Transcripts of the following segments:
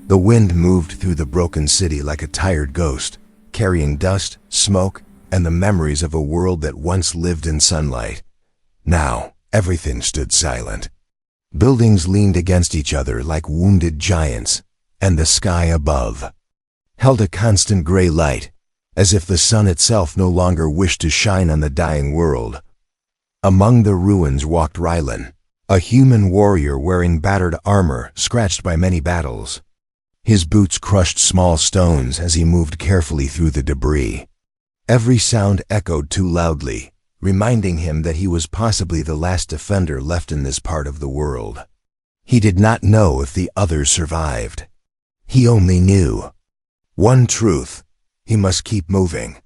The wind moved through the broken city like a tired ghost, carrying dust, smoke, and the memories of a world that once lived in sunlight. Now, everything stood silent. Buildings leaned against each other like wounded giants, and the sky above held a constant gray light, as if the sun itself no longer wished to shine on the dying world. Among the ruins walked Rylan, a human warrior wearing battered armor scratched by many battles. His boots crushed small stones as he moved carefully through the debris. Every sound echoed too loudly, reminding him that he was possibly the last defender left in this part of the world. He did not know if the others survived. He only knew one truth: he must keep moving.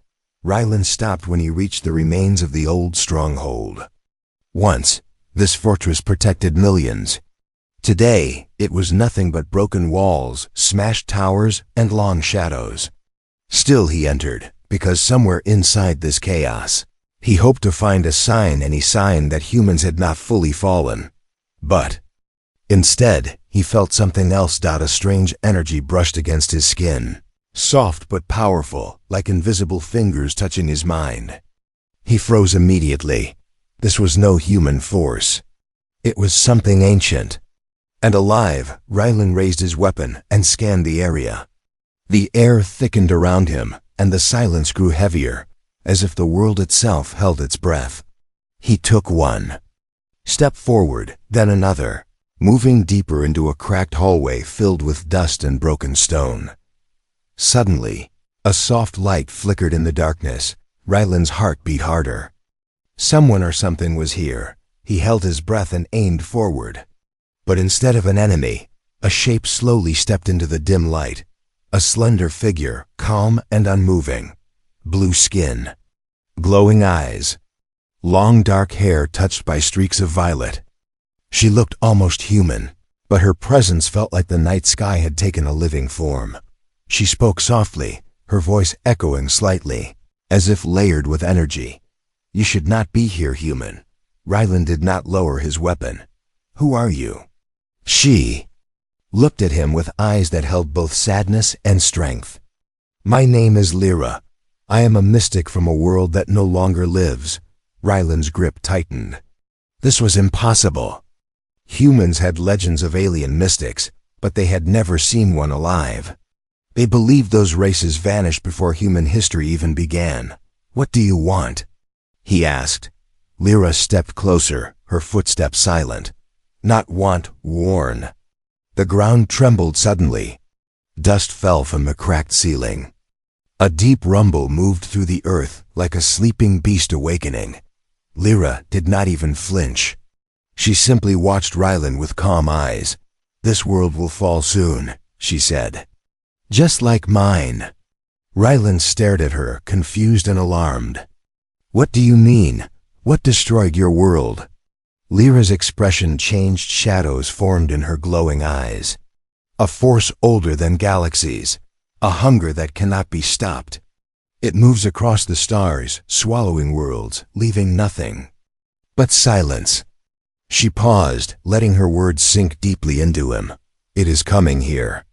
Rylan stopped when he reached the remains of the old stronghold. Once, this fortress protected millions. Today, it was nothing but broken walls, smashed towers, and long shadows. Still he entered, because somewhere inside this chaos, he hoped to find a sign, any sign that humans had not fully fallen. But instead, he felt something else. A strange energy brushed against his skin. Soft but powerful, like invisible fingers touching his mind. He froze immediately. This was no human force. It was something ancient and alive. Rylan raised his weapon and scanned the area. The air thickened around him, and the silence grew heavier, as if the world itself held its breath. He took one step forward, then another, moving deeper into a cracked hallway filled with dust and broken stone. Suddenly, a soft light flickered in the darkness. Rylan's heart beat harder. Someone or something was here. He held his breath and aimed forward. But instead of an enemy, a shape slowly stepped into the dim light. A slender figure, calm and unmoving. Blue skin, glowing eyes, long dark hair touched by streaks of violet. She looked almost human, but her presence felt like the night sky had taken a living form. She spoke softly, her voice echoing slightly, as if layered with energy. "You should not be here, human." Rylan did not lower his weapon. "Who are you?" She looked at him with eyes that held both sadness and strength. "My name is Lyra. I am a mystic from a world that no longer lives." Rylan's grip tightened. This was impossible. Humans had legends of alien mystics, but they had never seen one alive. They believed those races vanished before human history even began. "What do you want?" he asked. Lyra stepped closer, her footsteps silent. "Not want, warn." The ground trembled suddenly. Dust fell from the cracked ceiling. A deep rumble moved through the earth, like a sleeping beast awakening. Lyra did not even flinch. She simply watched Rylan with calm eyes. "This world will fall soon," she said. "Just like mine." Rylan stared at her, confused and alarmed. "What do you mean? What destroyed your world?" Lyra's expression changed. Shadows formed in her glowing eyes. A force older than galaxies, a hunger that cannot be stopped. It moves across the stars, swallowing worlds, leaving nothing but silence. She paused, letting her words sink deeply into him. "It is coming here."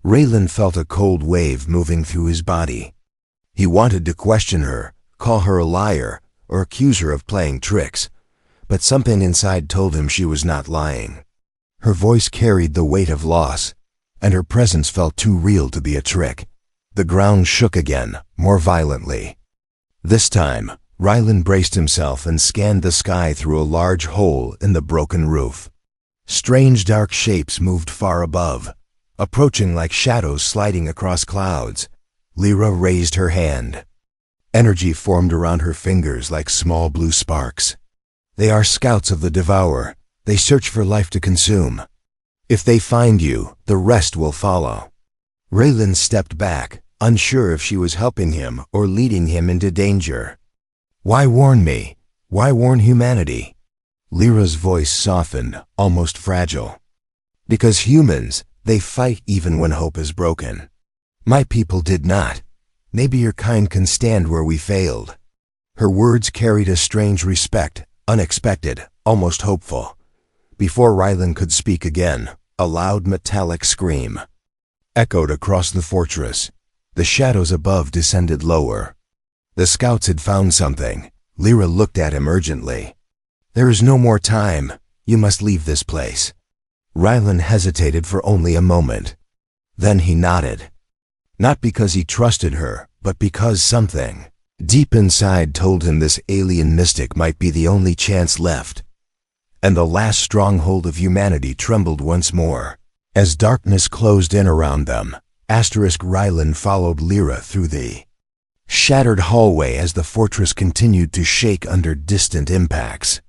Rylan felt a cold wave moving through his body. He wanted to question her, call her a liar, or accuse her of playing tricks, but something inside told him she was not lying. Her voice carried the weight of loss, and her presence felt too real to be a trick. The ground shook again, more violently. This time, Rylan braced himself and scanned the sky through a large hole in the broken roof. Strange dark shapes moved far above, approaching like shadows sliding across clouds. Lyra raised her hand. Energy formed around her fingers like small blue sparks. "They are scouts of the Devourer. They search for life to consume. If they find you, the rest will follow." Rylan stepped back, unsure if she was helping him or leading him into danger. "Why warn me? Why warn humanity?" Lyra's voice softened, almost fragile. "Because humans, they fight even when hope is broken. My people did not. Maybe your kind can stand where we failed." Her words carried a strange respect, unexpected, almost hopeful. Before Rylan could speak again, a loud metallic scream echoed across the fortress. The shadows above descended lower. The scouts had found something. Lyra looked at him urgently. "There is no more time. You must leave this place." Rylan hesitated for only a moment. Then he nodded. Not because he trusted her, but because something deep inside told him this alien mystic might be the only chance left. And the last stronghold of humanity trembled once more. As darkness closed in around them, Rylan followed Lyra through the shattered hallway as the fortress continued to shake under distant impacts.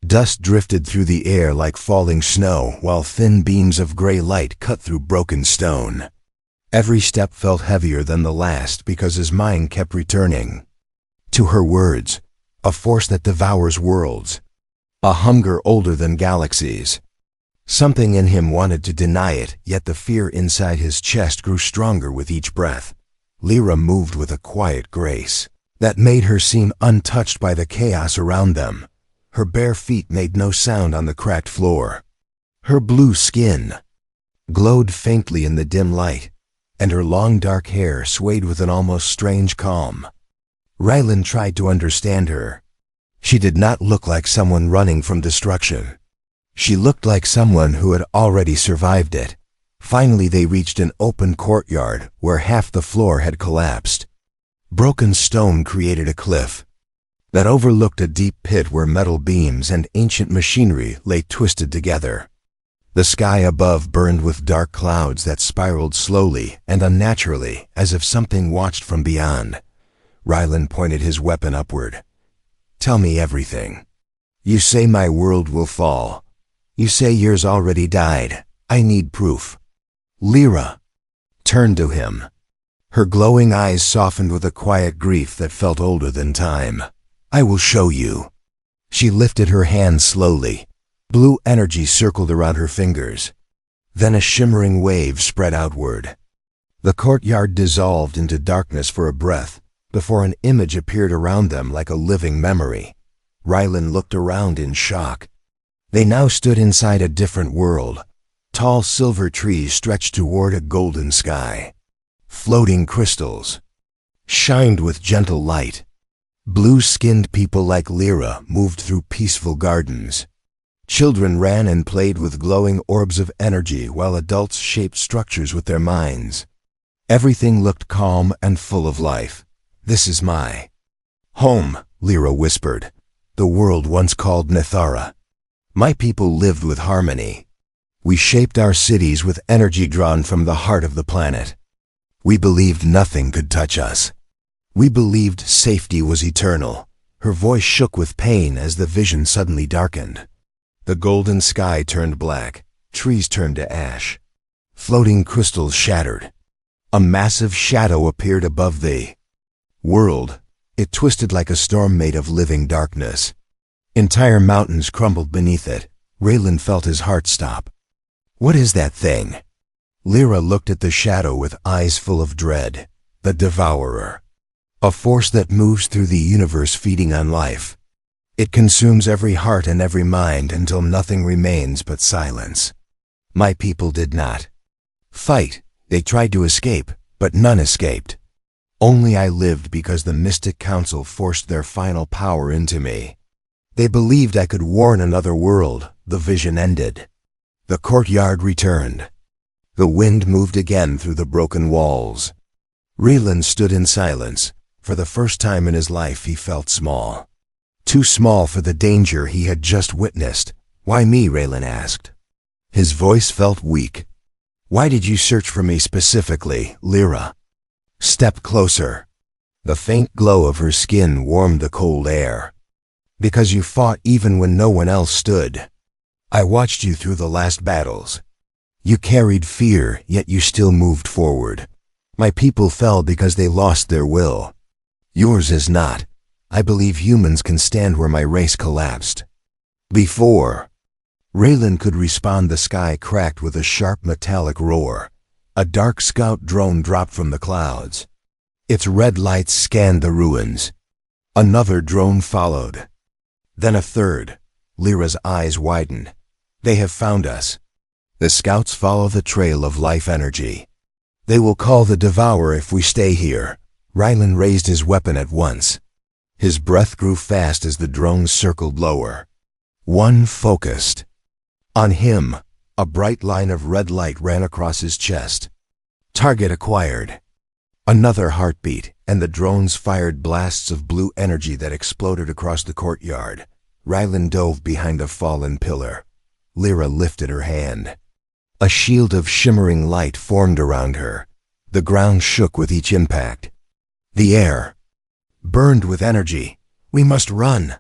Dust drifted through the air like falling snow, while thin beams of gray light cut through broken stone. Every step felt heavier than the last because his mind kept returning to her words, a force that devours worlds, a hunger older than galaxies. Something in him wanted to deny it, yet the fear inside his chest grew stronger with each breath. Lyra moved with a quiet grace that made her seem untouched by the chaos around them. Her bare feet made no sound on the cracked floor. Her blue skin glowed faintly in the dim light, and her long dark hair swayed with an almost strange calm. Rylan tried to understand her. She did not look like someone running from destruction. She looked like someone who had already survived it. Finally, they reached an open courtyard where half the floor had collapsed. Broken stone created a cliff that overlooked a deep pit where metal beams and ancient machinery lay twisted together. The sky above burned with dark clouds that spiraled slowly and unnaturally, as if something watched from beyond. Rylan pointed his weapon upward. "Tell me everything. You say my world will fall. You say yours already died. I need proof." Lyra turned to him. Her glowing eyes softened with a quiet grief that felt older than time. "I will show you." She lifted her hand slowly. Blue energy circled around her fingers. Then a shimmering wave spread outward. The courtyard dissolved into darkness for a breath, before an image appeared around them like a living memory. Rylan looked around in shock. They now stood inside a different world. Tall silver trees stretched toward a golden sky. Floating crystals shined with gentle light. Blue-skinned people like Lyra moved through peaceful gardens. Children ran and played with glowing orbs of energy while adults shaped structures with their minds. Everything looked calm and full of life. "This is my home," Lyra whispered. "The world once called Nethara. My people lived with harmony. We shaped our cities with energy drawn from the heart of the planet. We believed nothing could touch us. We believed safety was eternal." Her voice shook with pain as the vision suddenly darkened. The golden sky turned black. Trees turned to ash. Floating crystals shattered. A massive shadow appeared above the world. It twisted like a storm made of living darkness. Entire mountains crumbled beneath it. Rylan felt his heart stop. "What is that thing?" Lyra looked at the shadow with eyes full of dread. "The Devourer. A force that moves through the universe feeding on life. It consumes every heart and every mind until nothing remains but silence. My people did not fight. They tried to escape, but none escaped. Only I lived because the Mystic Council forced their final power into me. They believed I could warn another world." The vision ended. The courtyard returned. The wind moved again through the broken walls. Rylan stood in silence. For the first time in his life he felt small. Too small for the danger he had just witnessed. "Why me?" Rylan asked. His voice felt weak. "Why did you search for me specifically?" Lyra stepped closer. The faint glow of her skin warmed the cold air. "Because you fought even when no one else stood. I watched you through the last battles. You carried fear, yet you still moved forward. My people fell because they lost their will. Yours is not. I believe humans can stand where my race collapsed." Before Rylan could respond, the sky cracked with a sharp metallic roar. A dark scout drone dropped from the clouds. Its red lights scanned the ruins. Another drone followed. Then a third. Lyra's eyes widened. "They have found us." The scouts follow the trail of life energy. They will call the Devourer if we stay here. Rylan raised his weapon at once. His breath grew fast as the drones circled lower. One focused. On him, a bright line of red light ran across his chest. Target acquired. Another heartbeat, and the drones fired blasts of blue energy that exploded across the courtyard. Rylan dove behind a fallen pillar. Lyra lifted her hand. A shield of shimmering light formed around her. The ground shook with each impact. The air burned with energy. We must run,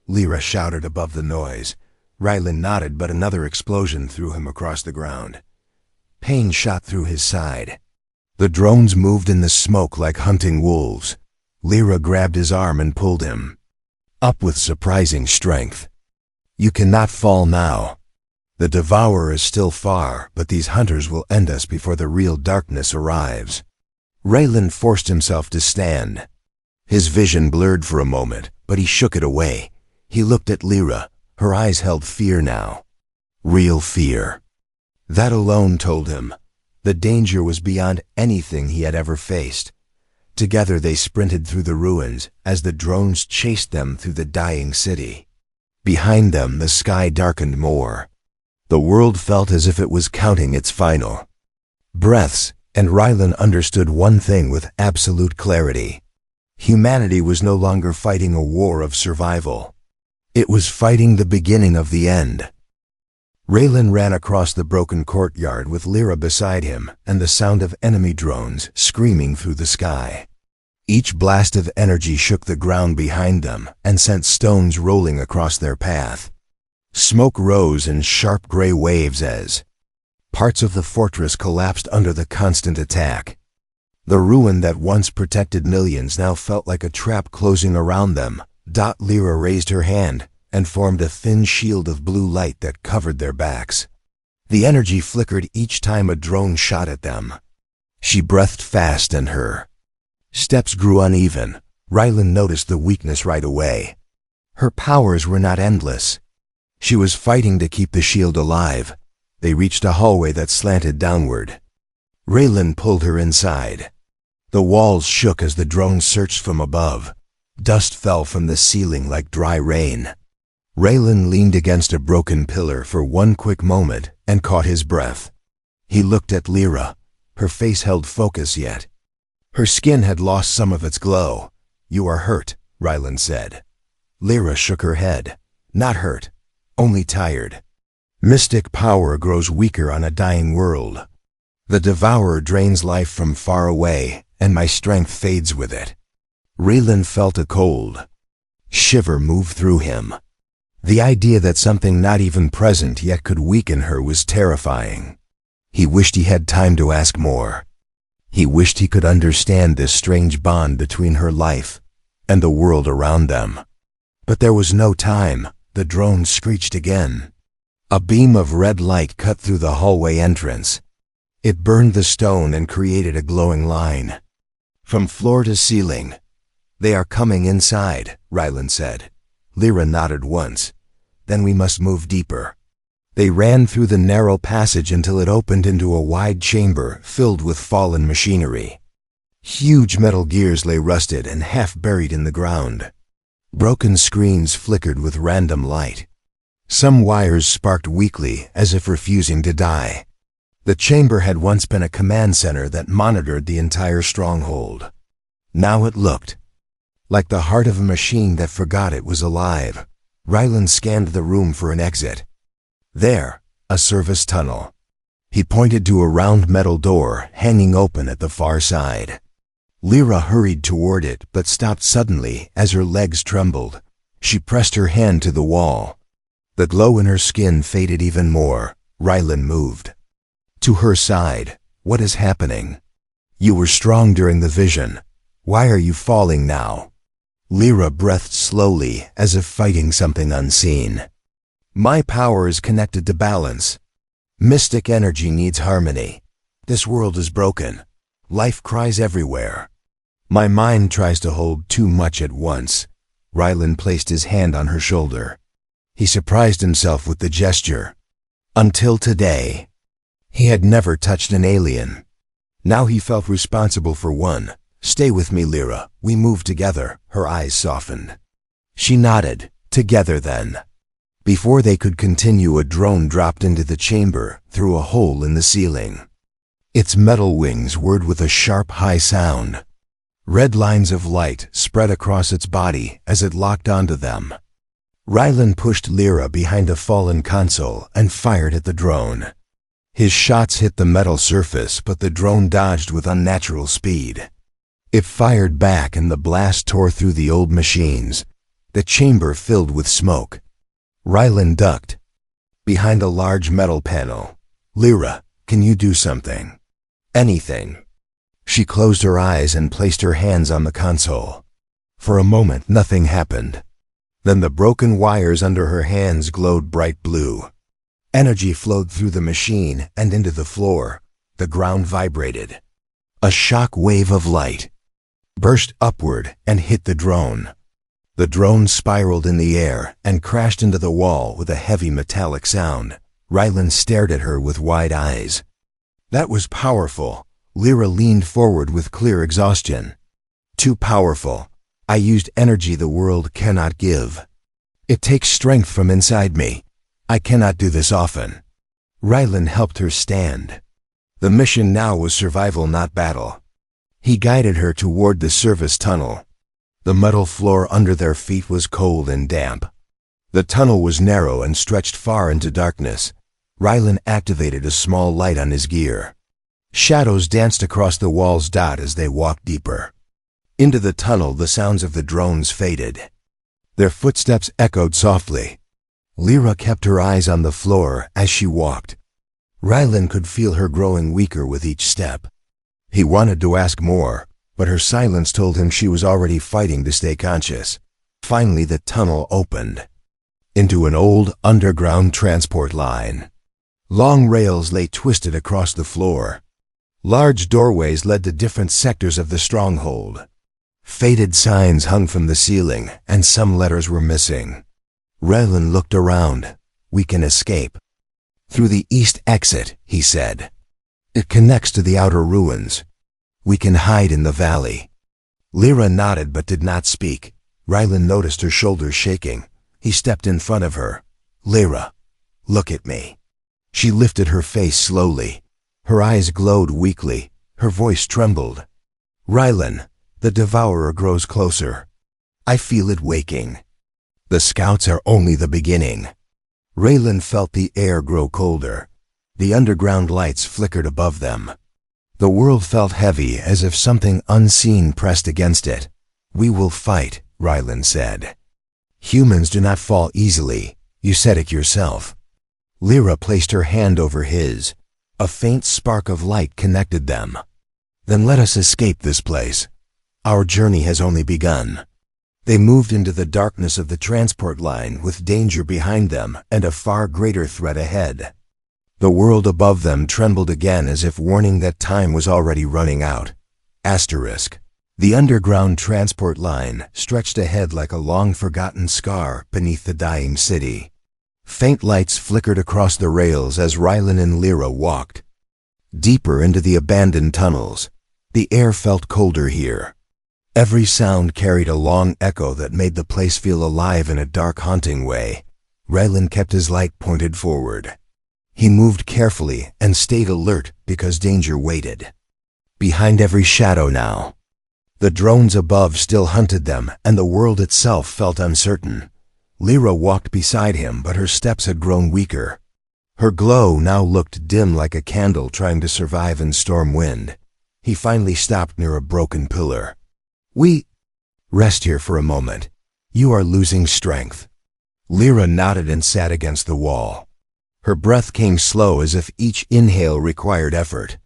Lyra shouted above the noise. Rylan nodded, but another explosion threw him across the ground. Pain shot through his side. The drones moved in the smoke like hunting wolves. Lyra grabbed his arm and pulled him up with surprising strength. You cannot fall now. The Devourer is still far, but these hunters will end us before the real darkness arrives. Rylan forced himself to stand. His vision blurred for a moment, but he shook it away. He looked at Lyra. Her eyes held fear now. Real fear. That alone told him the danger was beyond anything he had ever faced. Together they sprinted through the ruins as the drones chased them through the dying city. Behind them, the sky darkened more. The world felt as if it was counting its final breaths, and Rylan understood one thing with absolute clarity. Humanity was no longer fighting a war of survival. It was fighting the beginning of the end. Rylan ran across the broken courtyard with Lyra beside him and the sound of enemy drones screaming through the sky. Each blast of energy shook the ground behind them and sent stones rolling across their path. Smoke rose in sharp gray waves as parts of the fortress collapsed under the constant attack. The ruin that once protected millions now felt like a trap closing around them. Lyra raised her hand and formed a thin shield of blue light that covered their backs. The energy flickered each time a drone shot at them. She breathed fast and her steps grew uneven. Rylan noticed the weakness right away. Her powers were not endless. She was fighting to keep the shield alive. They reached a hallway that slanted downward. Rylan pulled her inside. The walls shook as the drones searched from above. Dust fell from the ceiling like dry rain. Rylan leaned against a broken pillar for one quick moment and caught his breath. He looked at Lyra. Her face held focus yet. Her skin had lost some of its glow. You are hurt, Rylan said. Lyra shook her head. Not hurt, only tired. Mystic power grows weaker on a dying world. The Devourer drains life from far away, and my strength fades with it. Rylan felt a cold shiver move through him. The idea that something not even present yet could weaken her was terrifying. He wished he had time to ask more. He wished he could understand this strange bond between her life and the world around them. But there was no time. The drone screeched again. A beam of red light cut through the hallway entrance. It burned the stone and created a glowing line from floor to ceiling. They are coming inside, Rylan said. Lyra nodded once. Then we must move deeper. They ran through the narrow passage until it opened into a wide chamber filled with fallen machinery. Huge metal gears lay rusted and half buried in the ground. Broken screens flickered with random light. Some wires sparked weakly as if refusing to die. The chamber had once been a command center that monitored the entire stronghold. Now it looked like the heart of a machine that forgot it was alive. Rylan scanned the room for an exit. There, a service tunnel. He pointed to a round metal door hanging open at the far side. Lyra hurried toward it but stopped suddenly as her legs trembled. She pressed her hand to the wall. The glow in her skin faded even more. Rylan moved to her side. What is happening? You were strong during the vision. Why are you falling now? Lyra breathed slowly, as if fighting something unseen. My power is connected to balance. Mystic energy needs harmony. This world is broken. Life cries everywhere. My mind tries to hold too much at once. Rylan placed his hand on her shoulder. He surprised himself with the gesture. Until today, he had never touched an alien. Now he felt responsible for one. Stay with me, Lyra. We move together. Her eyes softened. She nodded. Together then. Before they could continue, a drone dropped into the chamber through a hole in the ceiling. Its metal wings whirred with a sharp, high sound. Red lines of light spread across its body as it locked onto them. Rylan pushed Lyra behind a fallen console and fired at the drone. His shots hit the metal surface, but the drone dodged with unnatural speed. It fired back and the blast tore through the old machines. The chamber filled with smoke. Rylan ducked behind a large metal panel. Lyra, can you do something? Anything. She closed her eyes and placed her hands on the console. For a moment, nothing happened. Then the broken wires under her hands glowed bright blue. Energy flowed through the machine and into the floor. The ground vibrated. A shock wave of light burst upward and hit the drone. The drone spiraled in the air and crashed into the wall with a heavy metallic sound. Rylan stared at her with wide eyes. That was powerful. Lyra leaned forward with clear exhaustion. Too powerful. I used energy the world cannot give. It takes strength from inside me. I cannot do this often. Rylan helped her stand. The mission now was survival, not battle. He guided her toward the service tunnel. The metal floor under their feet was cold and damp. The tunnel was narrow and stretched far into darkness. Rylan activated a small light on his gear. Shadows danced across the wall's dot as they walked deeper. Into the tunnel, the sounds of the drones faded. Their footsteps echoed softly. Lyra kept her eyes on the floor as she walked. Rylan could feel her growing weaker with each step. He wanted to ask more, but her silence told him she was already fighting to stay conscious. Finally, the tunnel opened into an old underground transport line. Long rails lay twisted across the floor. Large doorways led to different sectors of the stronghold. Faded signs hung from the ceiling, and some letters were missing. Rylan looked around. We can escape through the east exit, he said. It connects to the outer ruins. We can hide in the valley. Lyra nodded but did not speak. Rylan noticed her shoulders shaking. He stepped in front of her. Lyra, look at me. She lifted her face slowly. Her eyes glowed weakly. Her voice trembled. Rylan, the devourer grows closer. I feel it waking. The scouts are only the beginning. Rylan felt the air grow colder. The underground lights flickered above them. The world felt heavy, as if something unseen pressed against it. We will fight, Rylan said. Humans do not fall easily. You said it yourself. Lyra placed her hand over his. A faint spark of light connected them. Then let us escape this place. Our journey has only begun. They moved into the darkness of the transport line with danger behind them and a far greater threat ahead. The world above them trembled again, as if warning that time was already running out. Asterisk. The underground transport line stretched ahead like a long-forgotten scar beneath the dying city. Faint lights flickered across the rails as Rylan and Lyra walked deeper into the abandoned tunnels. The air felt colder here. Every sound carried a long echo that made the place feel alive in a dark, haunting way. Rylan kept his light pointed forward. He moved carefully and stayed alert because danger waited. Behind every shadow now, the drones above still hunted them, and the world itself felt uncertain. Lyra walked beside him, but her steps had grown weaker. Her glow now looked dim, like a candle trying to survive in storm wind. He finally stopped near a broken pillar. Rest here for a moment. You are losing strength. Lyra nodded and sat against the wall. Her breath came slow, as if each inhale required effort.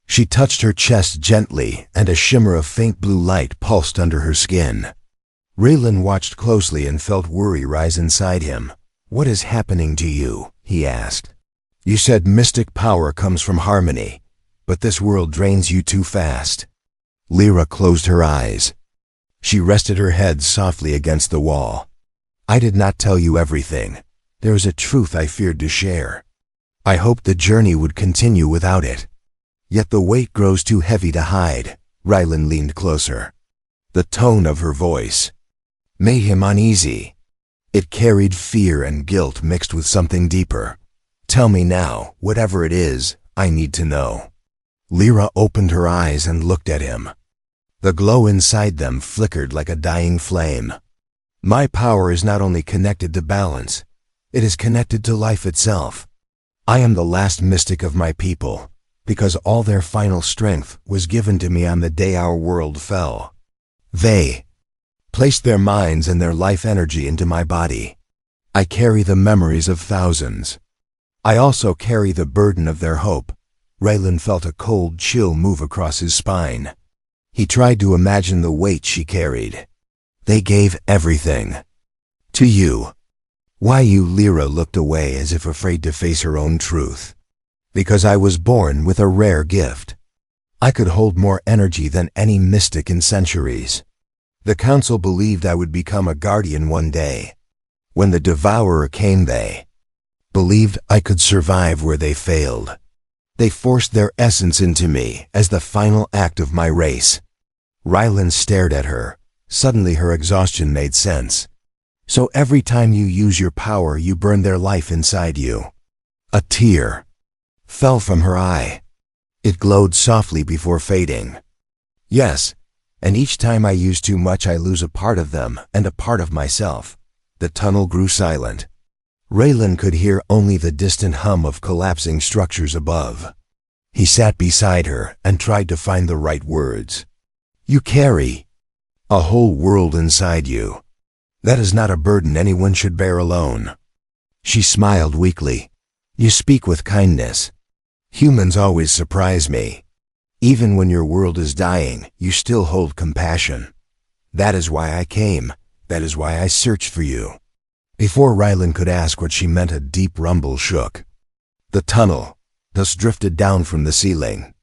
She touched her chest gently, and a shimmer of faint blue light pulsed under her skin. Rylan watched closely and felt worry rise inside him. What is happening to you? He asked. You said mystic power comes from harmony, but this world drains you too fast. Lyra closed her eyes. She rested her head softly against the wall. I did not tell you everything. There is a truth I feared to share. I hoped the journey would continue without it. Yet the weight grows too heavy to hide. Rylan leaned closer. The tone of her voice made him uneasy. It carried fear and guilt mixed with something deeper. Tell me now, whatever it is, I need to know. Lyra opened her eyes and looked at him. The glow inside them flickered like a dying flame. My power is not only connected to balance, it is connected to life itself. I am the last mystic of my people, because all their final strength was given to me on the day our world fell. They placed their minds and their life energy into my body. I carry the memories of thousands. I also carry the burden of their hope. Raylan felt a cold chill move across his spine. He tried to imagine the weight she carried. They gave everything. To you. Why you? Lyra looked away as if afraid to face her own truth. Because I was born with a rare gift. I could hold more energy than any mystic in centuries. The council believed I would become a guardian one day. When the devourer came, they believed I could survive where they failed. They forced their essence into me as the final act of my race. Rylan stared at her. Suddenly her exhaustion made sense. So every time you use your power, you burn their life inside you. A tear fell from her eye. It glowed softly before fading. Yes, and each time I use too much, I lose a part of them and a part of myself. The tunnel grew silent. Raylan could hear only the distant hum of collapsing structures above. He sat beside her and tried to find the right words. You carry a whole world inside you. That is not a burden anyone should bear alone. She smiled weakly. You speak with kindness. Humans always surprise me. Even when your world is dying, you still hold compassion. That is why I came. That is why I searched for you. Before Rylan could ask what she meant, a deep rumble shook. The tunnel thus drifted down from the ceiling.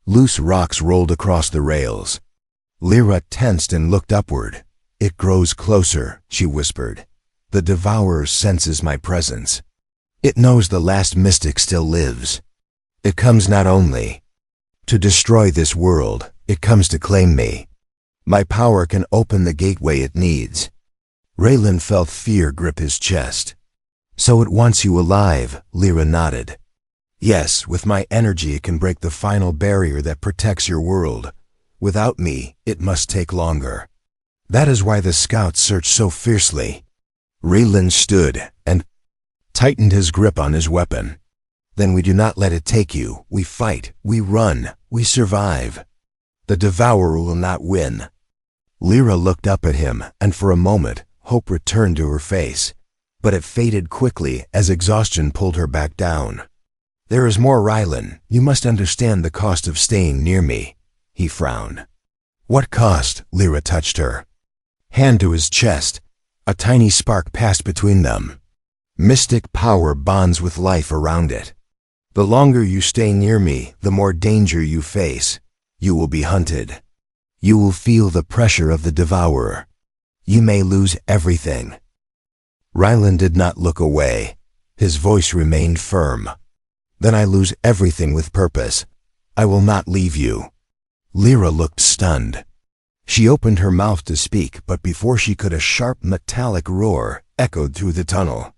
Loose rocks rolled across the rails. Lyra tensed and looked upward. It grows closer, she whispered. The devourer senses my presence. It knows the last mystic still lives. It comes not only to destroy this world, it comes to claim me. My power can open the gateway it needs. Raylan felt fear grip his chest. So it wants you alive, Lyra nodded. Yes, with my energy it can break the final barrier that protects your world. Without me, it must take longer. That is why the scouts search so fiercely. Raylan stood and tightened his grip on his weapon. Then we do not let it take you. We fight, we run, we survive. The devourer will not win. Lyra looked up at him, and for a moment, hope returned to her face. But it faded quickly as exhaustion pulled her back down. There is more, Rylan. You must understand the cost of staying near me. He frowned. What cost? Lyra touched her hand to his chest. A tiny spark passed between them. Mystic power bonds with life around it. The longer you stay near me, the more danger you face. You will be hunted. You will feel the pressure of the devourer. You may lose everything. Rylan did not look away. His voice remained firm. Then I lose everything with purpose. I will not leave you. Lyra looked stunned. She opened her mouth to speak, but before she could, a sharp metallic roar echoed through the tunnel.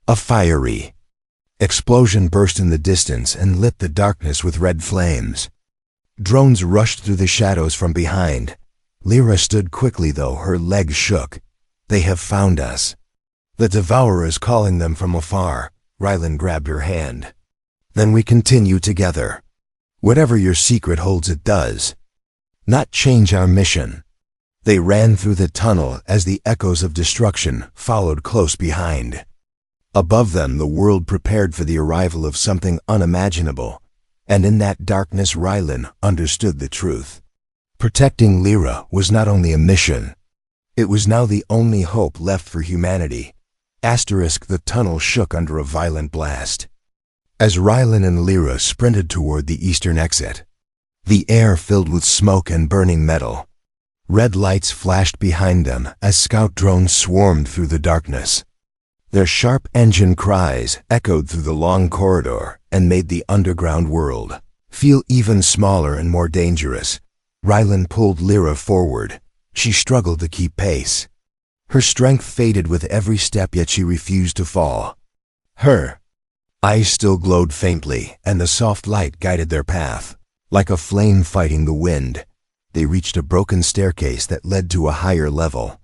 A fiery explosion burst in the distance and lit the darkness with red flames. Drones rushed through the shadows from behind. Lyra stood quickly, though her legs shook. They have found us. The devourer is calling them from afar. Rylan grabbed her hand. Then we continue together. Whatever your secret holds, it does not change our mission. They ran through the tunnel as the echoes of destruction followed close behind. Above them, the world prepared for the arrival of something unimaginable, and in that darkness Rylan understood the truth. Protecting Lyra was not only a mission, it was now the only hope left for humanity. The tunnel shook under a violent blast. As Rylan and Lyra sprinted toward the eastern exit, the air filled with smoke and burning metal. Red lights flashed behind them as scout drones swarmed through the darkness. Their sharp engine cries echoed through the long corridor and made the underground world feel even smaller and more dangerous. Rylan pulled Lyra forward. She struggled to keep pace. Her strength faded with every step, yet she refused to fall. Her eyes still glowed faintly, and the soft light guided their path. Like a flame fighting the wind, they reached a broken staircase that led to a higher level.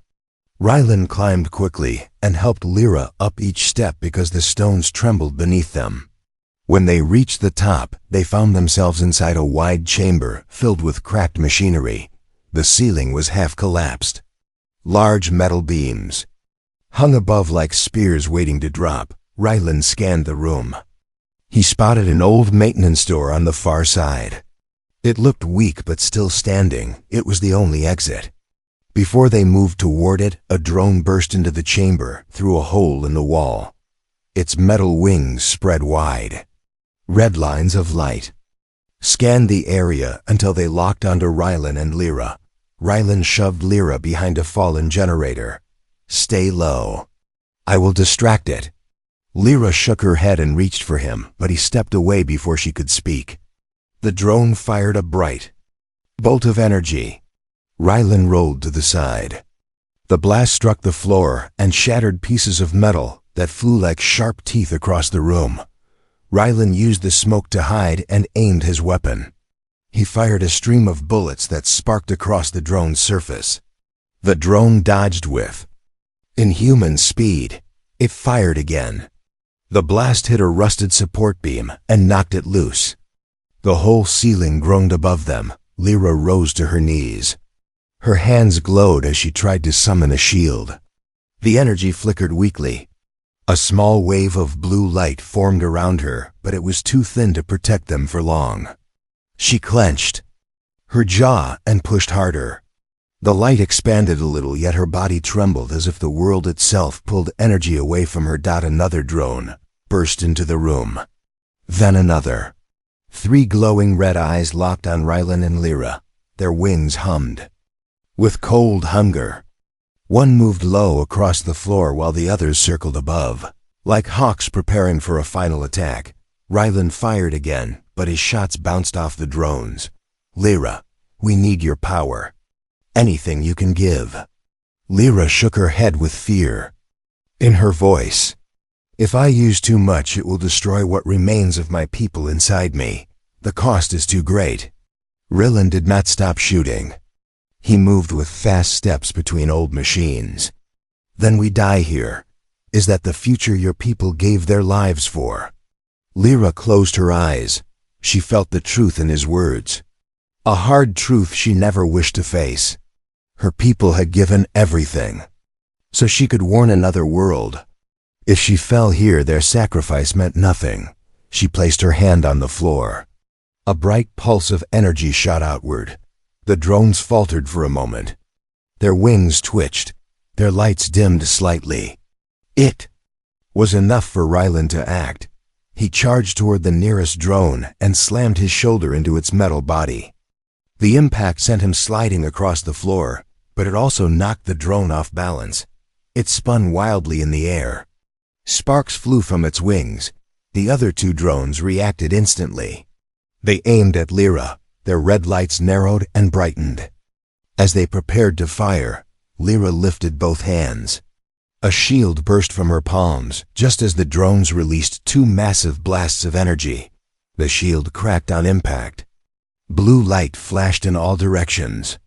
Rylan climbed quickly and helped Lyra up each step because the stones trembled beneath them. When they reached the top, they found themselves inside a wide chamber filled with cracked machinery. The ceiling was half collapsed. Large metal beams hung above like spears waiting to drop. Rylan scanned the room. He spotted an old maintenance door on the far side. It looked weak but still standing. It was the only exit. Before they moved toward it, a drone burst into the chamber through a hole in the wall. Its metal wings spread wide. Red lines of light scanned the area until they locked onto Rylan and Lyra. Rylan shoved Lyra behind a fallen generator. "Stay low. I will distract it." Lyra shook her head and reached for him, but he stepped away before she could speak. The drone fired a bright bolt of energy. Rylan rolled to the side. The blast struck the floor and shattered pieces of metal that flew like sharp teeth across the room. Rylan used the smoke to hide and aimed his weapon. He fired a stream of bullets that sparked across the drone's surface. The drone dodged with inhuman speed. It fired again. The blast hit a rusted support beam and knocked it loose. The whole ceiling groaned above them. Lyra rose to her knees. Her hands glowed as she tried to summon a shield. The energy flickered weakly. A small wave of blue light formed around her, but it was too thin to protect them for long. She clenched her jaw and pushed harder. The light expanded a little, yet her body trembled as if the world itself pulled energy away from her. Another drone burst into the room. Then another. 3 glowing red eyes locked on Rylan and Lyra. Their wings hummed with cold hunger. One moved low across the floor while the others circled above, like hawks preparing for a final attack. Rylan fired again, but his shots bounced off the drones. "Lyra, we need your power. Anything you can give." Lyra shook her head with fear in her voice. "If I use too much, it will destroy what remains of my people inside me. The cost is too great." Rylan did not stop shooting. He moved with fast steps between old machines. "Then we die here. Is that the future your people gave their lives for?" Lyra closed her eyes. She felt the truth in his words. A hard truth she never wished to face. Her people had given everything, so she could warn another world. If she fell here, their sacrifice meant nothing. She placed her hand on the floor. A bright pulse of energy shot outward. The drones faltered for a moment. Their wings twitched. Their lights dimmed slightly. It was enough for Rylan to act. He charged toward the nearest drone and slammed his shoulder into its metal body. The impact sent him sliding across the floor, but it also knocked the drone off balance. It spun wildly in the air. Sparks flew from its wings. The other 2 drones reacted instantly. They aimed at Lyra. Their red lights narrowed and brightened. As they prepared to fire, Lyra lifted both hands. A shield burst from her palms just as the drones released 2 massive blasts of energy. The shield cracked on impact. Blue light flashed in all directions.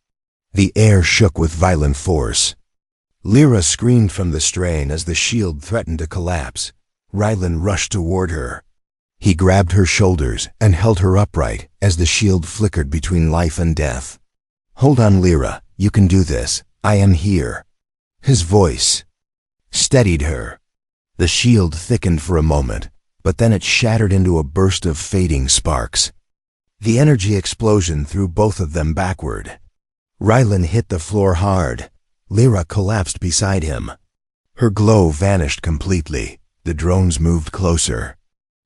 The air shook with violent force. Lyra screamed from the strain as the shield threatened to collapse. Rylan rushed toward her. He grabbed her shoulders and held her upright as the shield flickered between life and death. "Hold on, Lyra. You can do this. I am here." His voice steadied her. The shield thickened for a moment, but then it shattered into a burst of fading sparks. The energy explosion threw both of them backward. Rylan hit the floor hard. Lyra collapsed beside him. Her glow vanished completely. The drones moved closer.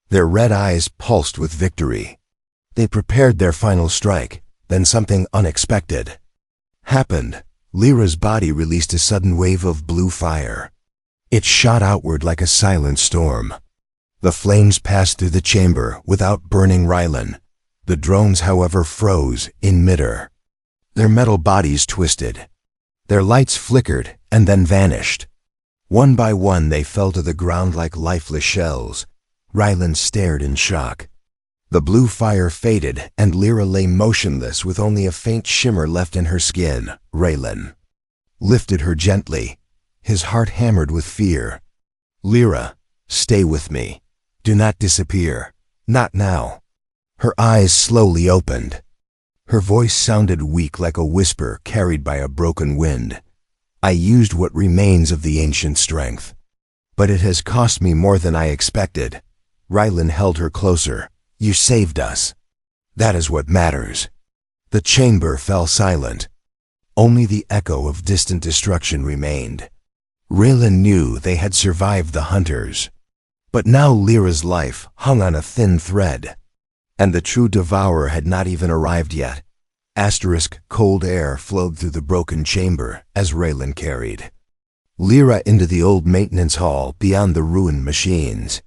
Their red eyes pulsed with victory. They prepared their final strike. Then something unexpected happened. Lyra's body released a sudden wave of blue fire. It shot outward like a silent storm. The flames passed through the chamber without burning Rylan. The drones, however, froze in midair. Their metal bodies twisted. Their lights flickered and then vanished. One by one they fell to the ground like lifeless shells. Rylan stared in shock. The blue fire faded and Lyra lay motionless with only a faint shimmer left in her skin. Raylan lifted her gently, his heart hammered with fear. "Lyra, stay with me. Do not disappear. Not now." Her eyes slowly opened. Her voice sounded weak like a whisper carried by a broken wind. "I used what remains of the ancient strength, but it has cost me more than I expected." Rylan held her closer. "You saved us. That is what matters." The chamber fell silent. Only the echo of distant destruction remained. Raylan knew they had survived the hunters. But now Lyra's life hung on a thin thread. And the true devourer had not even arrived yet. Cold air flowed through the broken chamber as Raylan carried Lyra into the old maintenance hall beyond the ruined machines.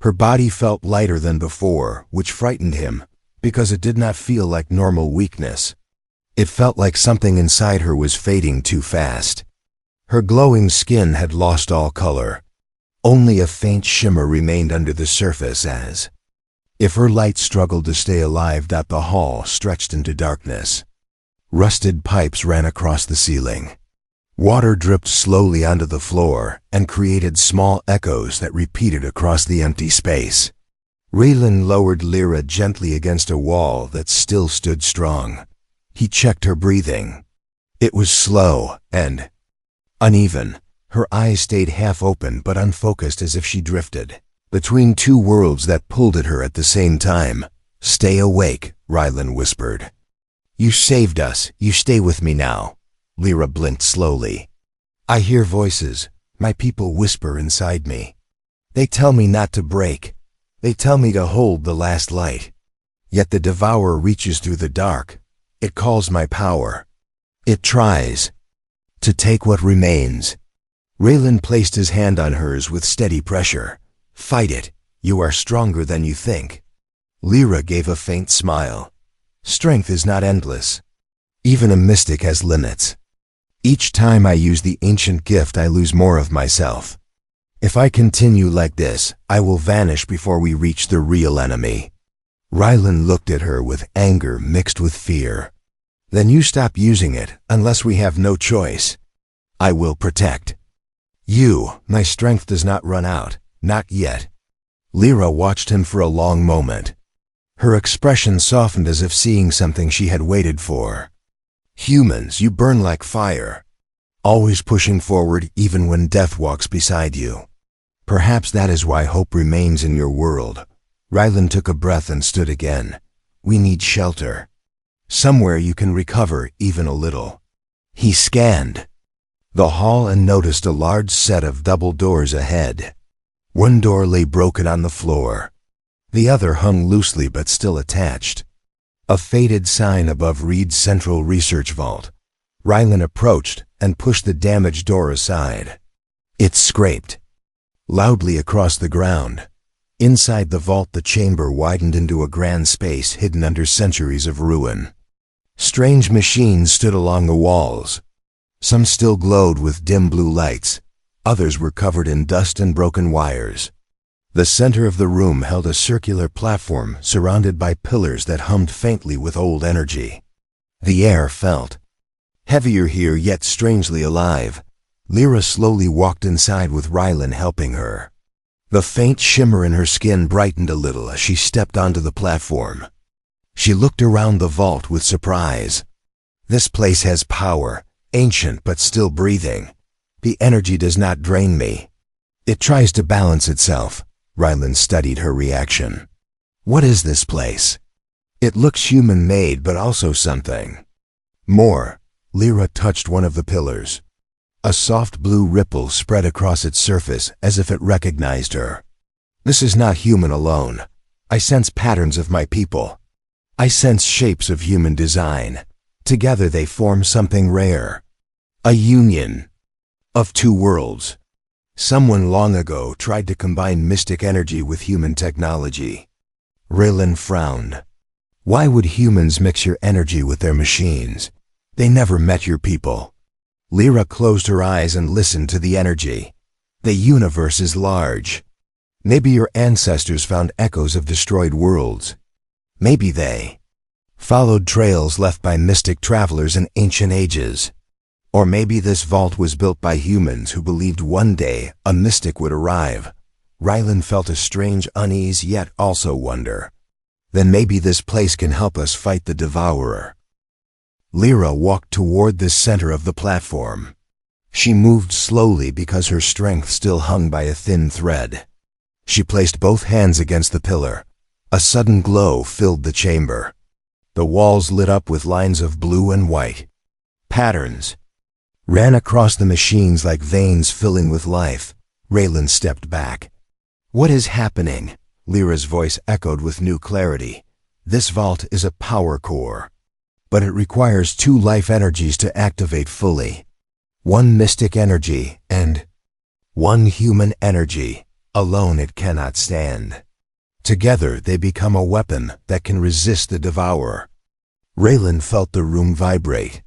Her body felt lighter than before, which frightened him, because it did not feel like normal weakness. It felt like something inside her was fading too fast. Her glowing skin had lost all color. Only a faint shimmer remained under the surface as if her light struggled to stay alive. The hall stretched into darkness. Rusted pipes ran across the ceiling. Water dripped slowly onto the floor and created small echoes that repeated across the empty space. Raylan lowered Lyra gently against a wall that still stood strong. He checked her breathing. It was slow and uneven. Her eyes stayed half open but unfocused, as if she drifted between two worlds that pulled at her at the same time. "Stay awake," Rylan whispered. "You saved us. You stay with me now." Lyra blinked slowly. "I hear voices. My people whisper inside me. They tell me not to break. They tell me to hold the last light. Yet the devourer reaches through the dark. It calls my power. It tries to take what remains." Raylan placed his hand on hers with steady pressure. "Fight it. You are stronger than you think." Lyra gave a faint smile. "Strength is not endless. Even a mystic has limits. Each time I use the ancient gift, I lose more of myself. If I continue like this, I will vanish before we reach the real enemy." Rylan looked at her with anger mixed with fear. "Then you stop using it, unless we have no choice. I will protect you. My strength does not run out. Not yet." Lyra watched him for a long moment. Her expression softened as if seeing something she had waited for. "Humans, you burn like fire, always pushing forward even when death walks beside you. Perhaps that is why hope remains in your world." Rylan took a breath and stood again. "We need shelter. Somewhere you can recover even a little." He scanned the hall and noticed a large set of double doors ahead. One door lay broken on the floor. The other hung loosely but still attached. A faded sign above reads Central Research Vault. Rylan approached and pushed the damaged door aside. It scraped loudly across the ground. Inside the vault, the chamber widened into a grand space hidden under centuries of ruin. Strange machines stood along the walls. Some still glowed with dim blue lights. Others were covered in dust and broken wires. The center of the room held a circular platform surrounded by pillars that hummed faintly with old energy. The air felt heavier here, yet strangely alive. Lyra slowly walked inside with Rylan helping her. The faint shimmer in her skin brightened a little as she stepped onto the platform. She looked around the vault with surprise. This place has power, ancient but still breathing. The energy does not drain me. It tries to balance itself. Rylan studied her reaction. "What is this place?" "It looks human-made, but also something more." Lyra touched one of the pillars. A soft blue ripple spread across its surface as if it recognized her. "This is not human alone. I sense patterns of my people. I sense shapes of human design. Together they form something rare. A union of two worlds. Someone long ago tried to combine mystic energy with human technology." Raylan frowned. Why would humans mix your energy with their machines? They never met your people. Lyra closed her eyes and listened to the energy. The universe is large. Maybe your ancestors found echoes of destroyed worlds. Maybe they followed trails left by mystic travelers in ancient ages. Or maybe this vault was built by humans who believed one day a mystic would arrive. Rylan felt a strange unease, yet also wonder. Then maybe this place can help us fight the Devourer. Lyra walked toward the center of the platform. She moved slowly because her strength still hung by a thin thread. She placed both hands against the pillar. A sudden glow filled the chamber. The walls lit up with lines of blue and white. Patterns ran across the machines like veins filling with life. Raylan stepped back. "What is happening?" Lyra's voice echoed with new clarity. "This vault is a power core, but it requires 2 life energies to activate fully. 1 mystic energy and 1 human energy. Alone it cannot stand. Together they become a weapon that can resist the Devourer." Raylan felt the room vibrate.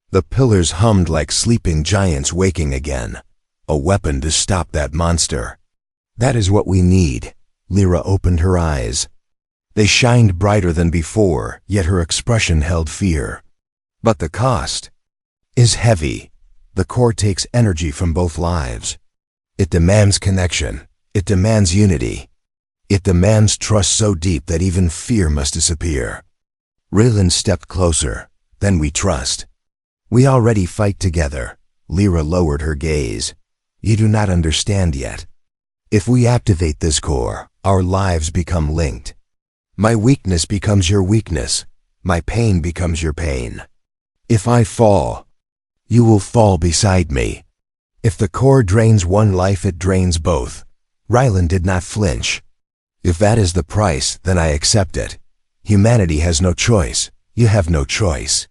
The pillars hummed like sleeping giants waking again. A weapon to stop that monster. "That is what we need." Lyra opened her eyes. They shined brighter than before, yet her expression held fear. "But the cost is heavy. The core takes energy from both lives. It demands connection. It demands unity. It demands trust so deep that even fear must disappear." Raylan stepped closer. "Then we trust. We already fight together." Lyra lowered her gaze. "You do not understand yet. If we activate this core, our lives become linked. My weakness becomes your weakness. My pain becomes your pain. If I fall, you will fall beside me. If the core drains one life, it drains both." Rylan did not flinch. "If that is the price, then I accept it. Humanity has no choice. You have no choice.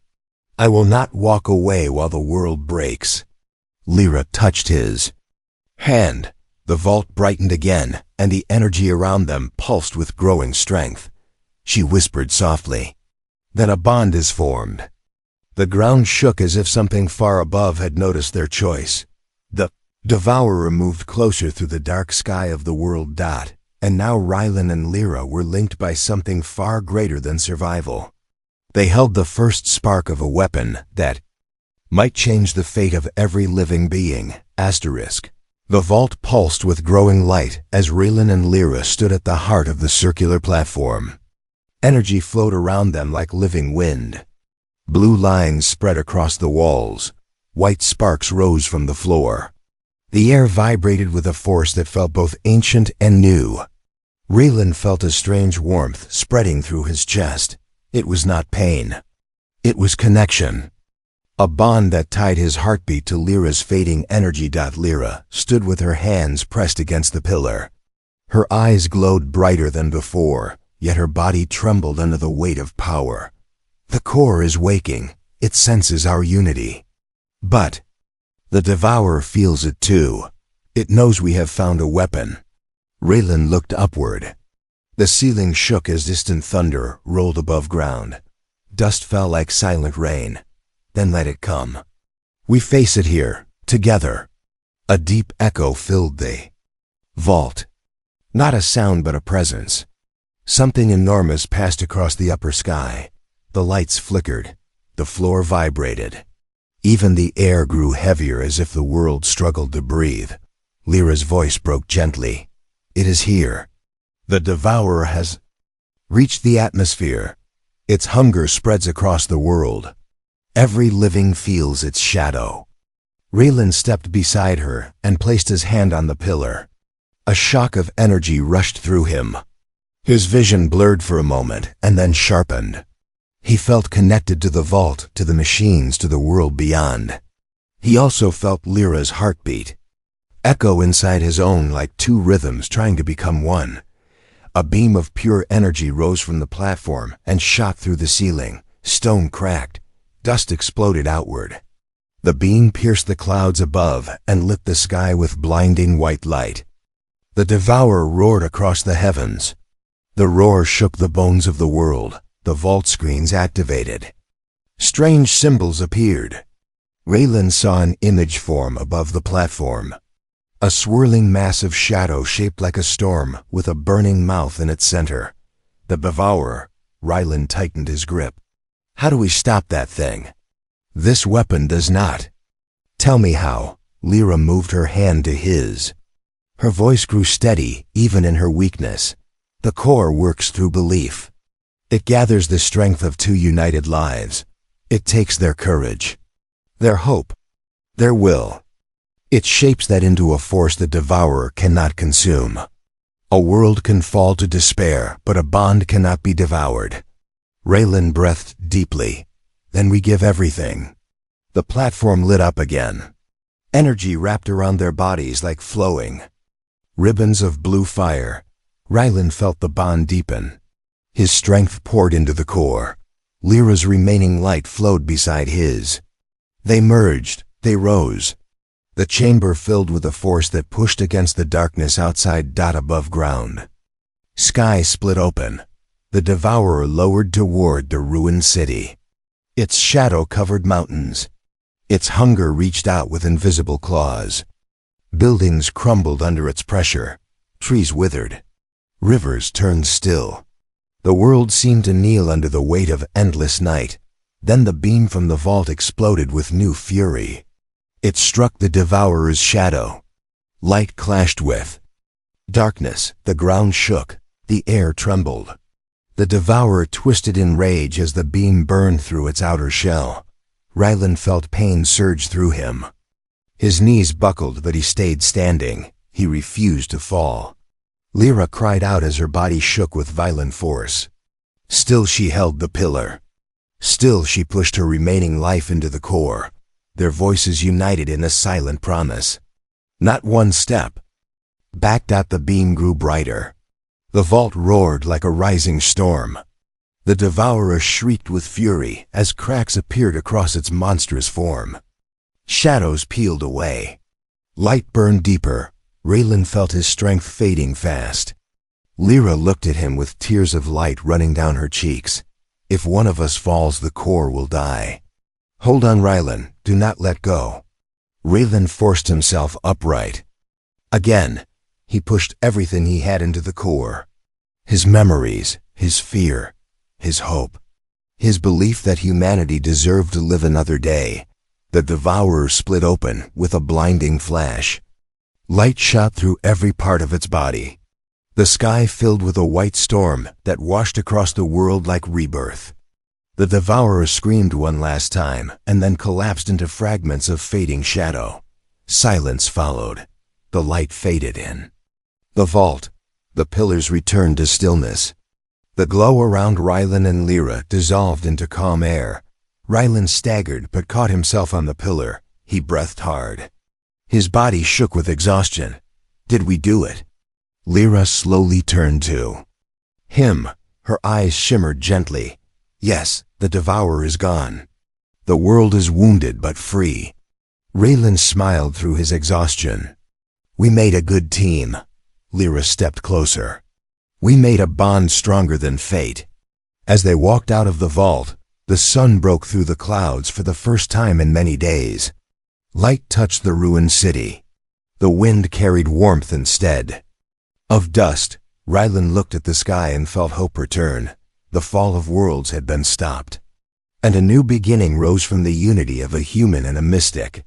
I will not walk away while the world breaks." Lyra touched his hand. The vault brightened again, and the energy around them pulsed with growing strength. She whispered softly. Then a bond is formed. The ground shook as if something far above had noticed their choice. The Devourer moved closer through the dark sky of the world dot, and now Rylan and Lyra were linked by something far greater than survival. They held the first spark of a weapon that might change the fate of every living being. Asterisk. The vault pulsed with growing light as Rylan and Lyra stood at the heart of the circular platform. Energy flowed around them like living wind. Blue lines spread across the walls. White sparks rose from the floor. The air vibrated with a force that felt both ancient and new. Rylan felt a strange warmth spreading through his chest. It was not pain. It was connection. A bond that tied his heartbeat to Lyra's fading energy. Lyra stood with her hands pressed against the pillar. Her eyes glowed brighter than before, yet her body trembled under the weight of power. The core is waking. It senses our unity. But the Devourer feels it too. It knows we have found a weapon. Raylan looked upward. The ceiling shook as distant thunder rolled above ground. Dust fell like silent rain. Then let it come. We face it here, together. A deep echo filled the vault. Not a sound but a presence. Something enormous passed across the upper sky. The lights flickered. The floor vibrated. Even the air grew heavier as if the world struggled to breathe. Lyra's voice broke gently. "It is here. The Devourer has reached the atmosphere. Its hunger spreads across the world. Every living feels its shadow." Raylan stepped beside her and placed his hand on the pillar. A shock of energy rushed through him. His vision blurred for a moment and then sharpened. He felt connected to the vault, to the machines, to the world beyond. He also felt Lyra's heartbeat echo inside his own like 2 rhythms trying to become one. A beam of pure energy rose from the platform and shot through the ceiling. Stone cracked. Dust exploded outward. The beam pierced the clouds above and lit the sky with blinding white light. The Devourer roared across the heavens. The roar shook the bones of the world. The vault screens activated. Strange symbols appeared. Raylan saw an image form above the platform. A swirling mass of shadow shaped like a storm with a burning mouth in its center. The Devourer. Raylan tightened his grip. How do we stop that thing? This weapon does not. Tell me how. Lyra moved her hand to his. Her voice grew steady, even in her weakness. The core works through belief. It gathers the strength of two united lives. It takes their courage, their hope, their will. It shapes that into a force the Devourer cannot consume. A world can fall to despair, but a bond cannot be devoured. Raylan breathed deeply. Then we give everything. The platform lit up again. Energy wrapped around their bodies like flowing ribbons of blue fire. Raylan felt the bond deepen. His strength poured into the core. Lyra's remaining light flowed beside his. They merged. They rose. The chamber filled with a force that pushed against the darkness outside. Above ground. Sky split open. The Devourer lowered toward the ruined city. Its shadow covered mountains. Its hunger reached out with invisible claws. Buildings crumbled under its pressure. Trees withered. Rivers turned still. The world seemed to kneel under the weight of endless night. Then the beam from the vault exploded with new fury. It struck the Devourer's shadow. Light clashed with darkness. The ground shook. The air trembled. The Devourer twisted in rage as the beam burned through its outer shell. Raylan felt pain surge through him. His knees buckled, but he stayed standing. He refused to fall. Lyra cried out as her body shook with violent force. Still she held the pillar. Still she pushed her remaining life into the core. Their voices united in a silent promise. Not one step. Back. The beam grew brighter. The vault roared like a rising storm. The Devourer shrieked with fury as cracks appeared across its monstrous form. Shadows peeled away. Light burned deeper. Raylan felt his strength fading fast. Lyra looked at him with tears of light running down her cheeks. If one of us falls, the core will die. Hold on, Raylan. Do not let go. Raylan forced himself upright. Again, he pushed everything he had into the core. His memories, his fear, his hope, his belief that humanity deserved to live another day. The Devourer split open with a blinding flash. Light shot through every part of its body. The sky filled with a white storm that washed across the world like rebirth. The Devourer screamed one last time and then collapsed into fragments of fading shadow. Silence followed. The light faded in. The vault. The pillars returned to stillness. The glow around Raylan and Lyra dissolved into calm air. Raylan staggered but caught himself on the pillar. He breathed hard. His body shook with exhaustion. Did we do it? Lyra slowly turned to him. Her eyes shimmered gently. Yes, the Devourer is gone. The world is wounded but free. Raylan smiled through his exhaustion. We made a good team. Lyra stepped closer. We made a bond stronger than fate. As they walked out of the vault, the sun broke through the clouds for the first time in many days. Light touched the ruined city. The wind carried warmth instead of dust. Raylan looked at the sky and felt hope return. The fall of worlds had been stopped. And a new beginning rose from the unity of a human and a mystic.